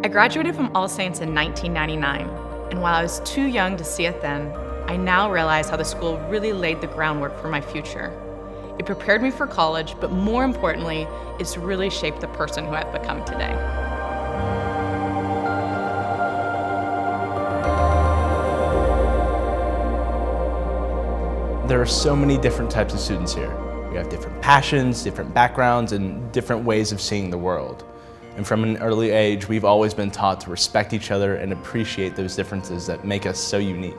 I graduated from All Saints in 1999, and while I was too young to see it then, I now realize how the school really laid the groundwork for my future. It prepared me for college, but more importantly, it's really shaped the person who I've become today. There are so many different types of students here. We have different passions, different backgrounds, and different ways of seeing the world. And from an early age, we've always been taught to respect each other and appreciate those differences that make us so unique.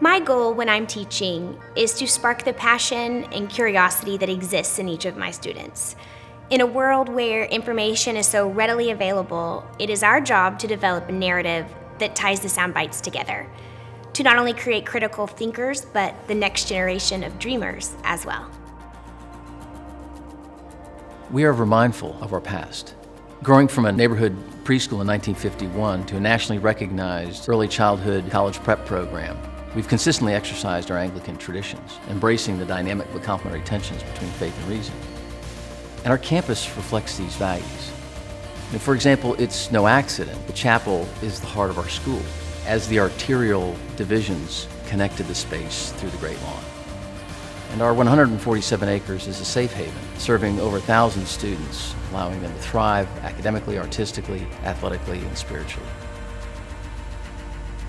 My goal when I'm teaching is to spark the passion and curiosity that exists in each of my students. In a world where information is so readily available, it is our job to develop a narrative that ties the sound bites together, to not only create critical thinkers, but the next generation of dreamers as well. We are ever mindful of our past. Growing from a neighborhood preschool in 1951 to a nationally recognized early childhood college prep program, we've consistently exercised our Anglican traditions, embracing the dynamic but complementary tensions between faith and reason. And our campus reflects these values. And for example, it's no accident the chapel is the heart of our school, as the arterial divisions connected the space through the Great Lawn. And our 147 acres is a safe haven, serving over 1,000 students, allowing them to thrive academically, artistically, athletically, and spiritually.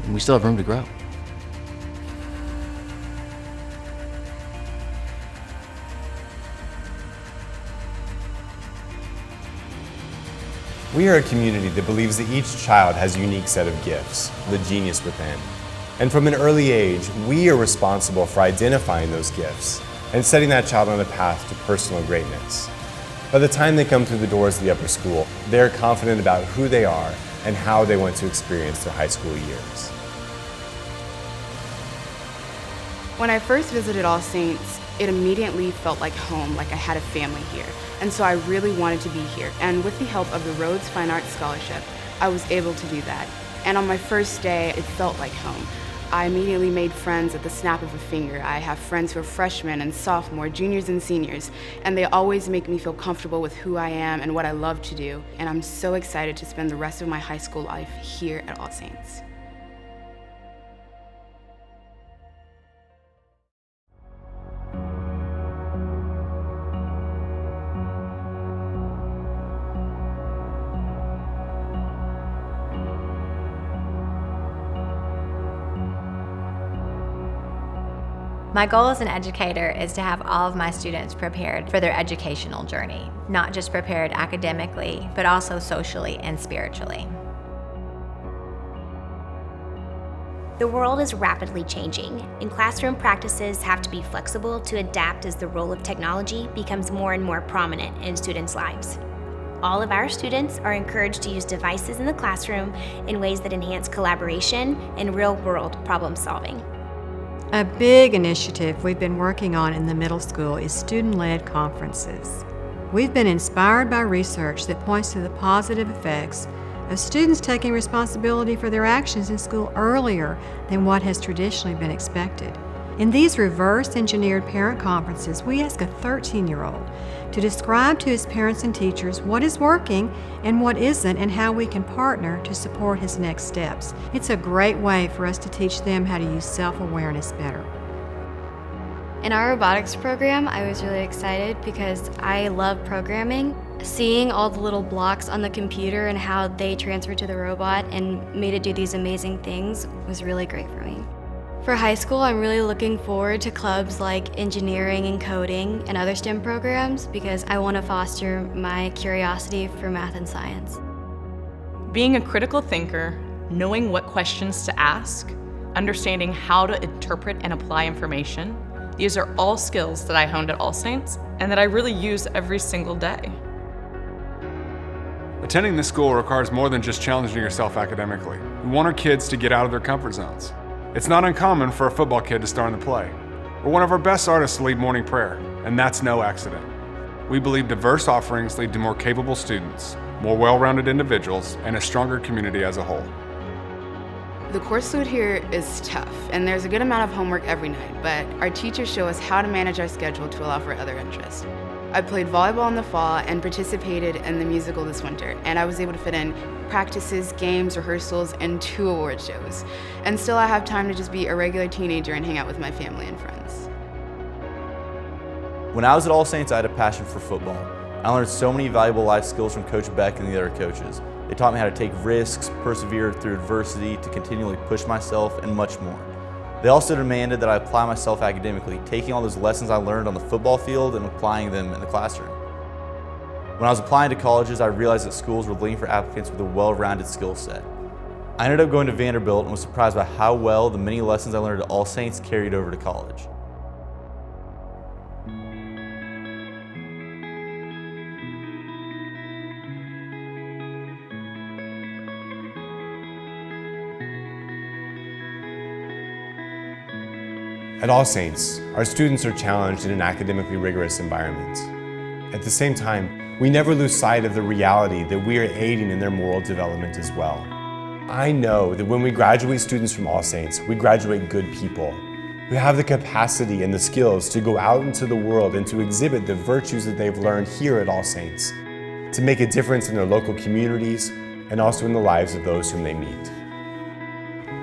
And we still have room to grow. We are a community that believes that each child has a unique set of gifts, the genius within. And from an early age, we are responsible for identifying those gifts and setting that child on a path to personal greatness. By the time they come through the doors of the upper school, they're confident about who they are and how they want to experience their high school years. When I first visited All Saints, it immediately felt like home, like I had a family here. And so I really wanted to be here. And with the help of the Rhodes Fine Arts Scholarship, I was able to do that. And on my first day, it felt like home. I immediately made friends at the snap of a finger. I have friends who are freshmen and sophomore, juniors and seniors, and they always make me feel comfortable with who I am and what I love to do. And I'm so excited to spend the rest of my high school life here at All Saints. My goal as an educator is to have all of my students prepared for their educational journey, not just prepared academically, but also socially and spiritually. The world is rapidly changing, and classroom practices have to be flexible to adapt as the role of technology becomes more and more prominent in students' lives. All of our students are encouraged to use devices in the classroom in ways that enhance collaboration and real-world problem solving. A big initiative we've been working on in the middle school is student-led conferences. We've been inspired by research that points to the positive effects of students taking responsibility for their actions in school earlier than what has traditionally been expected. In these reverse-engineered parent conferences, we ask a 13-year-old to describe to his parents and teachers what is working and what isn't, and how we can partner to support his next steps. It's a great way for us to teach them how to use self-awareness better. In our robotics program, I was really excited because I love programming. Seeing all the little blocks on the computer and how they transferred to the robot and made it do these amazing things was really great for me. For high school, I'm really looking forward to clubs like engineering and coding and other STEM programs because I want to foster my curiosity for math and science. Being a critical thinker, knowing what questions to ask, understanding how to interpret and apply information, these are all skills that I honed at All Saints and that I really use every single day. Attending this school requires more than just challenging yourself academically. We want our kids to get out of their comfort zones. It's not uncommon for a football kid to star in the play, or one of our best artists to lead morning prayer, and that's no accident. We believe diverse offerings lead to more capable students, more well-rounded individuals, and a stronger community as a whole. The course load here is tough, and there's a good amount of homework every night, but our teachers show us how to manage our schedule to allow for other interests. I played volleyball in the fall and participated in the musical this winter, and I was able to fit in practices, games, rehearsals, and 2 award shows. And still I have time to just be a regular teenager and hang out with my family and friends. When I was at All Saints, I had a passion for football. I learned so many valuable life skills from Coach Beck and the other coaches. They taught me how to take risks, persevere through adversity, to continually push myself, and much more. They also demanded that I apply myself academically, taking all those lessons I learned on the football field and applying them in the classroom. When I was applying to colleges, I realized that schools were looking for applicants with a well-rounded skill set. I ended up going to Vanderbilt and was surprised by how well the many lessons I learned at All Saints carried over to college. At All Saints, our students are challenged in an academically rigorous environment. At the same time, we never lose sight of the reality that we are aiding in their moral development as well. I know that when we graduate students from All Saints, we graduate good people who have the capacity and the skills to go out into the world and to exhibit the virtues that they've learned here at All Saints, to make a difference in their local communities and also in the lives of those whom they meet.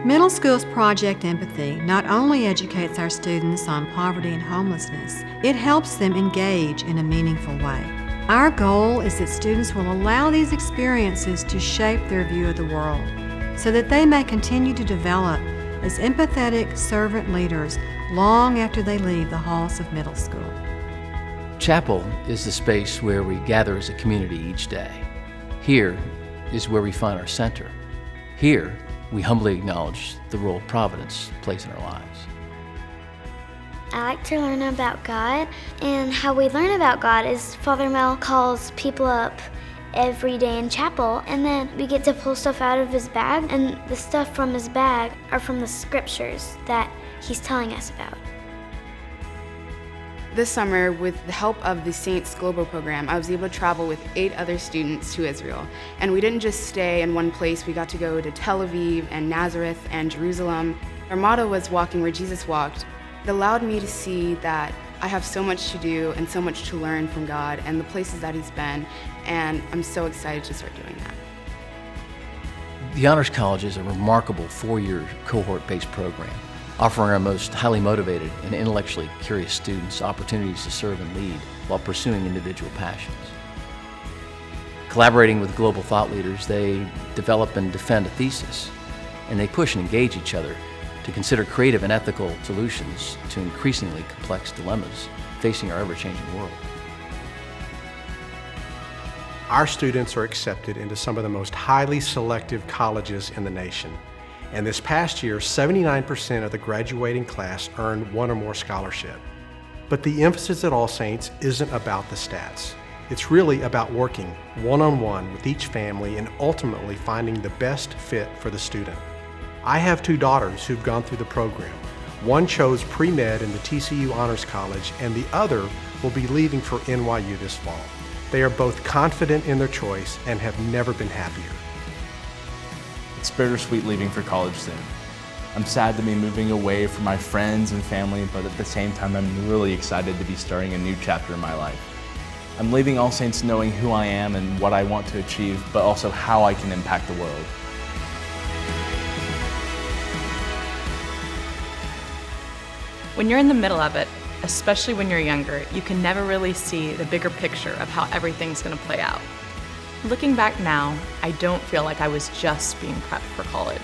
Middle School's Project Empathy not only educates our students on poverty and homelessness, it helps them engage in a meaningful way. Our goal is that students will allow these experiences to shape their view of the world, so that they may continue to develop as empathetic servant leaders long after they leave the halls of middle school. Chapel is the space where we gather as a community each day. Here is where we find our center. Here, we humbly acknowledge the role Providence plays in our lives. I like to learn about God, and how we learn about God is Father Mel calls people up every day in chapel, and then we get to pull stuff out of his bag, and the stuff from his bag are from the scriptures that he's telling us about. This summer, with the help of the Saints Global Program, I was able to travel with 8 other students to Israel. And we didn't just stay in one place, we got to go to Tel Aviv and Nazareth and Jerusalem. Our motto was walking where Jesus walked. It allowed me to see that I have so much to do and so much to learn from God and the places that He's been, and I'm so excited to start doing that. The Honors College is a remarkable 4-year cohort-based program, offering our most highly motivated and intellectually curious students opportunities to serve and lead while pursuing individual passions. Collaborating with global thought leaders, they develop and defend a thesis, and they push and engage each other to consider creative and ethical solutions to increasingly complex dilemmas facing our ever-changing world. Our students are accepted into some of the most highly selective colleges in the nation. And this past year, 79% of the graduating class earned 1 or more scholarship. But the emphasis at All Saints isn't about the stats. It's really about working one-on-one with each family and ultimately finding the best fit for the student. I have 2 daughters who've gone through the program. One chose pre-med in the TCU Honors College, and the other will be leaving for NYU this fall. They are both confident in their choice and have never been happier. It's bittersweet leaving for college soon. I'm sad to be moving away from my friends and family, but at the same time, I'm really excited to be starting a new chapter in my life. I'm leaving All Saints knowing who I am and what I want to achieve, but also how I can impact the world. When you're in the middle of it, especially when you're younger, you can never really see the bigger picture of how everything's going to play out. Looking back now, I don't feel like I was just being prepped for college.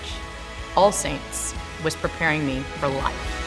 All Saints was preparing me for life.